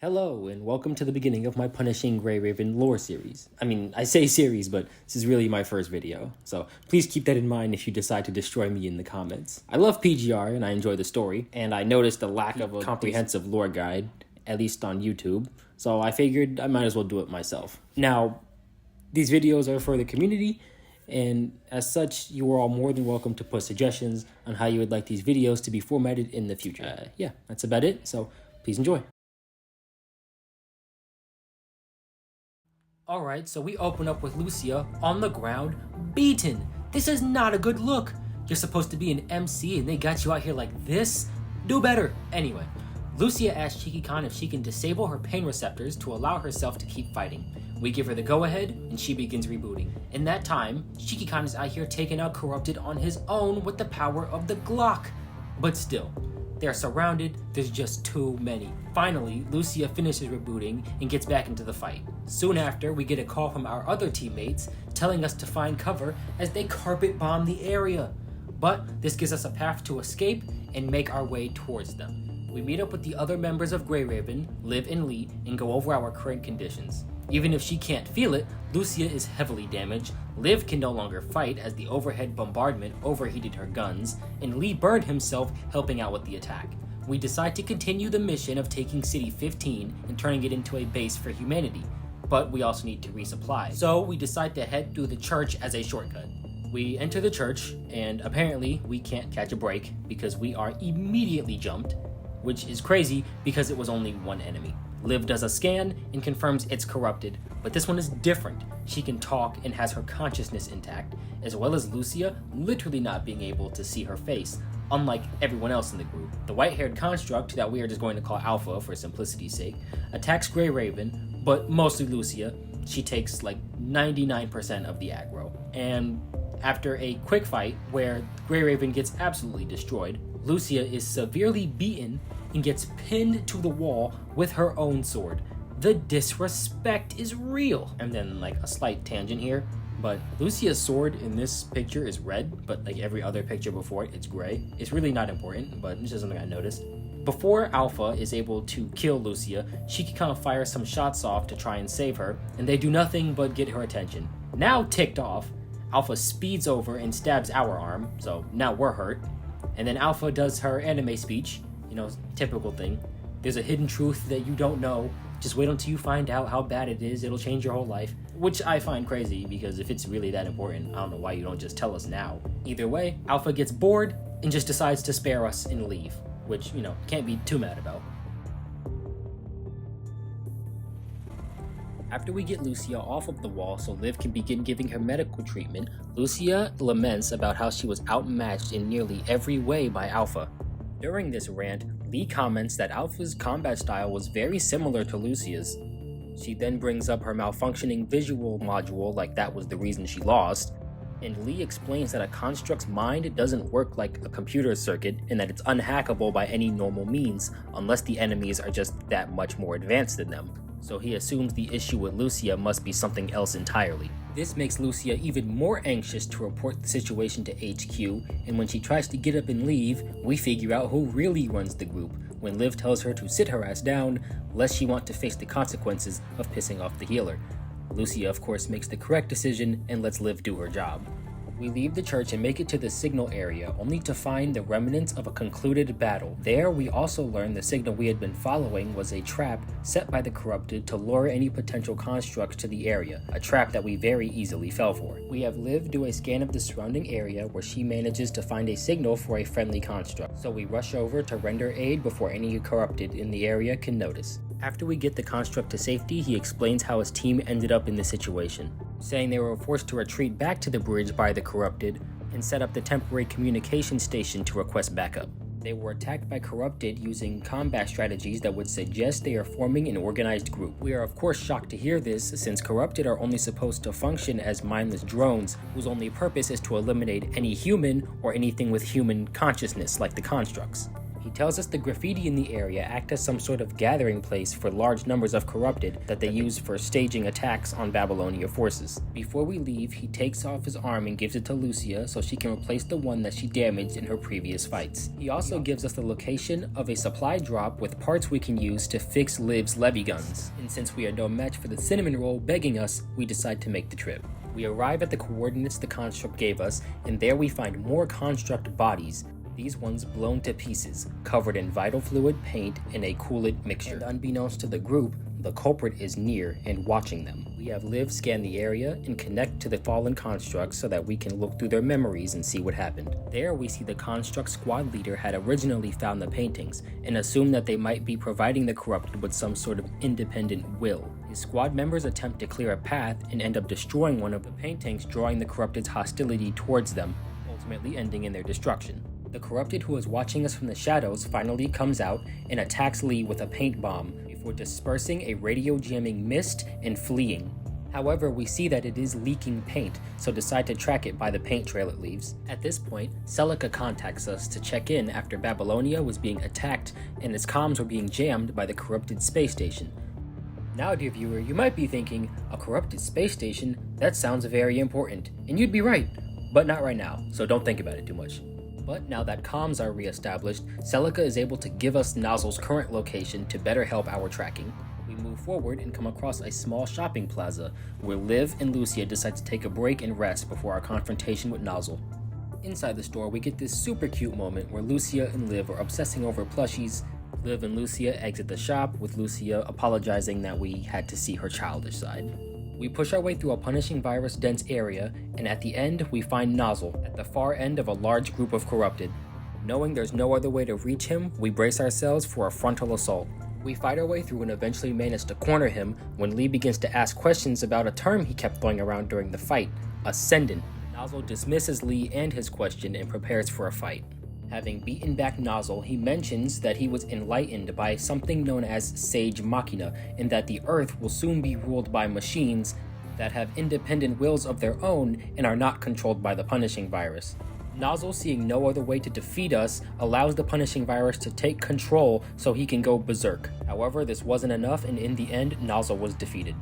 Hello, and welcome to the beginning of my Punishing Grey Raven lore series. I say series, but this is really my first video, so please keep that in mind if you decide to destroy me in the comments. I love PGR, and I enjoy the story, and I noticed the lack of a comprehensive lore guide, at least on YouTube, so I figured I might as well do it myself. Now, these videos are for the community, and as such, you are all more than welcome to put suggestions on how you would like these videos to be formatted in the future. Yeah, that's about it, so please enjoy. Alright, so we open up with Lucia on the ground, beaten. This is not a good look. You're supposed to be an MC and they got you out here like this? Do better. Anyway, Lucia asks Shiki-Kan if she can disable her pain receptors to allow herself to keep fighting. We give her the go-ahead and she begins rebooting. In that time, Shiki-Kan is out here taking out Corrupted on his own with the power of the Glock. But still, they're surrounded, there's just too many. Finally, Lucia finishes rebooting and gets back into the fight. Soon after, we get a call from our other teammates telling us to find cover as they carpet bomb the area. But this gives us a path to escape and make our way towards them. We meet up with the other members of Grey Raven, Liv and Lee, and go over our current conditions. Even if she can't feel it, Lucia is heavily damaged, Liv can no longer fight as the overhead bombardment overheated her guns, and Lee burned himself helping out with the attack. We decide to continue the mission of taking City 15 and turning it into a base for humanity, but we also need to resupply. So we decide to head through the church as a shortcut. We enter the church, and apparently we can't catch a break because we are immediately jumped, which is crazy because it was only one enemy. Liv does a scan and confirms it's corrupted, but this one is different. She can talk and has her consciousness intact, as well as Lucia literally not being able to see her face, unlike everyone else in the group. The white-haired construct, that we are just going to call Alpha for simplicity's sake, attacks Grey Raven, but mostly Lucia. She takes like 99% of the aggro. And after a quick fight where Grey Raven gets absolutely destroyed, Lucia is severely beaten and gets pinned to the wall with her own sword. The disrespect is real. And then like a slight tangent here, but Lucia's sword in this picture is red, but like every other picture before it, it's gray. It's really not important, but it's just something I noticed. Before Alpha is able to kill Lucia, Shiki-Kan fires some shots off to try and save her, and they do nothing but get her attention. Now ticked off, Alpha speeds over and stabs our arm, so now we're hurt. And then Alpha does her anime speech, typical thing. There's a hidden truth that you don't know. Just wait until you find out how bad it is. It'll change your whole life. Which I find crazy, because if it's really that important, I don't know why you don't just tell us now. Either way, Alpha gets bored and just decides to spare us and leave. Which, can't be too mad about. After we get Lucia off of the wall so Liv can begin giving her medical treatment, Lucia laments about how she was outmatched in nearly every way by Alpha. During this rant, Lee comments that Alpha's combat style was very similar to Lucia's. She then brings up her malfunctioning visual module like that was the reason she lost, and Lee explains that a construct's mind doesn't work like a computer circuit and that it's unhackable by any normal means unless the enemies are just that much more advanced than them. So he assumes the issue with Lucia must be something else entirely. This makes Lucia even more anxious to report the situation to HQ, and when she tries to get up and leave, we figure out who really runs the group, when Liv tells her to sit her ass down, lest she want to face the consequences of pissing off the healer. Lucia of course makes the correct decision and lets Liv do her job. We leave the church and make it to the signal area, only to find the remnants of a concluded battle. There, we also learn the signal we had been following was a trap set by the Corrupted to lure any potential constructs to the area, a trap that we very easily fell for. We have Liv do a scan of the surrounding area where she manages to find a signal for a friendly construct, so we rush over to render aid before any Corrupted in the area can notice. After we get the construct to safety, he explains how his team ended up in this situation, saying they were forced to retreat back to the bridge by the Corrupted and set up the temporary communication station to request backup. They were attacked by Corrupted using combat strategies that would suggest they are forming an organized group. We are of course shocked to hear this, since Corrupted are only supposed to function as mindless drones whose only purpose is to eliminate any human or anything with human consciousness like the constructs. He tells us the graffiti in the area act as some sort of gathering place for large numbers of corrupted that they use for staging attacks on Babylonia forces. Before we leave, he takes off his arm and gives it to Lucia so she can replace the one that she damaged in her previous fights. He also gives us the location of a supply drop with parts we can use to fix Liv's levy guns. And since we are no match for the cinnamon roll begging us, we decide to make the trip. We arrive at the coordinates the construct gave us, and there we find more construct bodies. These ones blown to pieces, covered in vital fluid, paint, and a coolant mixture. And unbeknownst to the group, the culprit is near and watching them. We have Liv scan the area and connect to the fallen constructs so that we can look through their memories and see what happened. There we see the construct squad leader had originally found the paintings and assumed that they might be providing the corrupted with some sort of independent will. His squad members attempt to clear a path and end up destroying one of the paintings, drawing the corrupted's hostility towards them, ultimately ending in their destruction. The corrupted who is watching us from the shadows finally comes out and attacks Lee with a paint bomb before dispersing a radio jamming mist and fleeing. However, we see that it is leaking paint, so decide to track it by the paint trail it leaves. At this point, Celica contacts us to check in after Babylonia was being attacked and its comms were being jammed by the corrupted space station. Now, dear viewer, you might be thinking, a corrupted space station? That sounds very important, and you'd be right, but not right now, so don't think about it too much. But now that comms are re-established, Celica is able to give us Nozzle's current location to better help our tracking. We move forward and come across a small shopping plaza, where Liv and Lucia decide to take a break and rest before our confrontation with Nozzle. Inside the store, we get this super cute moment where Lucia and Liv are obsessing over plushies. Liv and Lucia exit the shop, with Lucia apologizing that we had to see her childish side. We push our way through a punishing virus-dense area, and at the end, we find Nozzle at the far end of a large group of corrupted. Knowing there's no other way to reach him, we brace ourselves for a frontal assault. We fight our way through and eventually manage to corner him when Lee begins to ask questions about a term he kept throwing around during the fight, Ascendant. Nozzle dismisses Lee and his question and prepares for a fight. Having beaten back Nozzle, he mentions that he was enlightened by something known as Sage Machina, and that the Earth will soon be ruled by machines that have independent wills of their own and are not controlled by the punishing virus. Nozzle, seeing no other way to defeat us, allows the punishing virus to take control so he can go berserk. However, this wasn't enough, and in the end, Nozzle was defeated.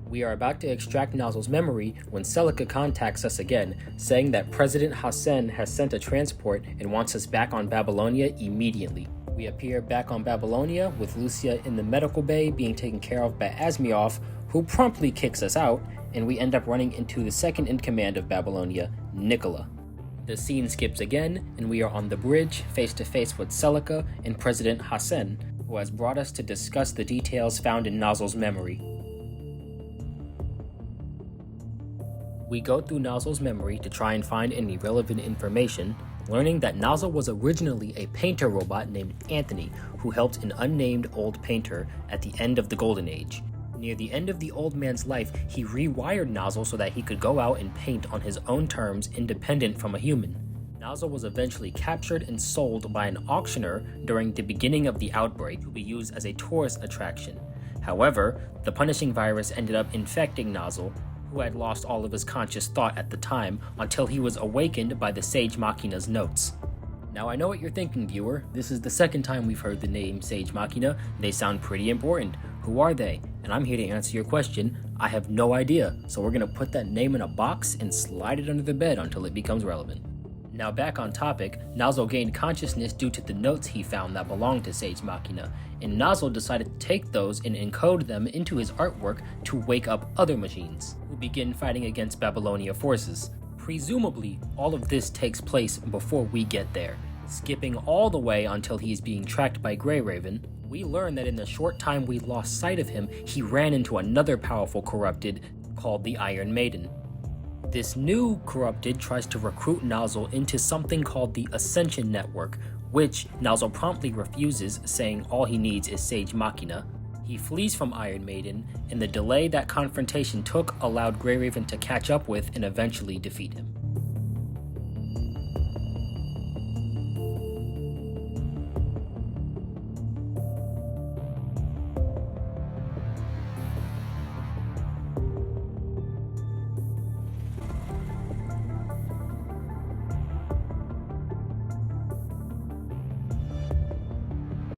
We are about to extract Nozzle's memory when Celica contacts us again, saying that President Hassan has sent a transport and wants us back on Babylonia immediately. We appear back on Babylonia with Lucia in the medical bay being taken care of by Asmioff, who promptly kicks us out, and we end up running into the second in command of Babylonia, Nicola. The scene skips again, and we are on the bridge, face to face with Celica and President Hassan, who has brought us to discuss the details found in Nozzle's memory. We go through Nozzle's memory to try and find any relevant information, learning that Nozzle was originally a painter robot named Anthony, who helped an unnamed old painter at the end of the Golden Age. Near the end of the old man's life, he rewired Nozzle so that he could go out and paint on his own terms independent from a human. Nozzle was eventually captured and sold by an auctioneer during the beginning of the outbreak to be used as a tourist attraction. However, the punishing virus ended up infecting Nozzle, who had lost all of his conscious thought at the time until he was awakened by the Sage Machina's notes. Now I know what you're thinking, viewer. This is the second time we've heard the name Sage Machina. They sound pretty important. Who are they? And I'm here to answer your question. I have no idea, so we're gonna put that name in a box and slide it under the bed until it becomes relevant. Now back on topic, Nozzle gained consciousness due to the notes he found that belonged to Sage Machina, and Nozzle decided to take those and encode them into his artwork to wake up other machines, who begin fighting against Babylonia forces. Presumably, all of this takes place before we get there. Skipping all the way until he is being tracked by Grey Raven, we learn that in the short time we lost sight of him, he ran into another powerful corrupted called the Iron Maiden. This new corrupted tries to recruit Nozzle into something called the Ascension Network, which Nozzle promptly refuses, saying all he needs is Sage Machina. He flees from Iron Maiden, and the delay that confrontation took allowed Grey Raven to catch up with and eventually defeat him.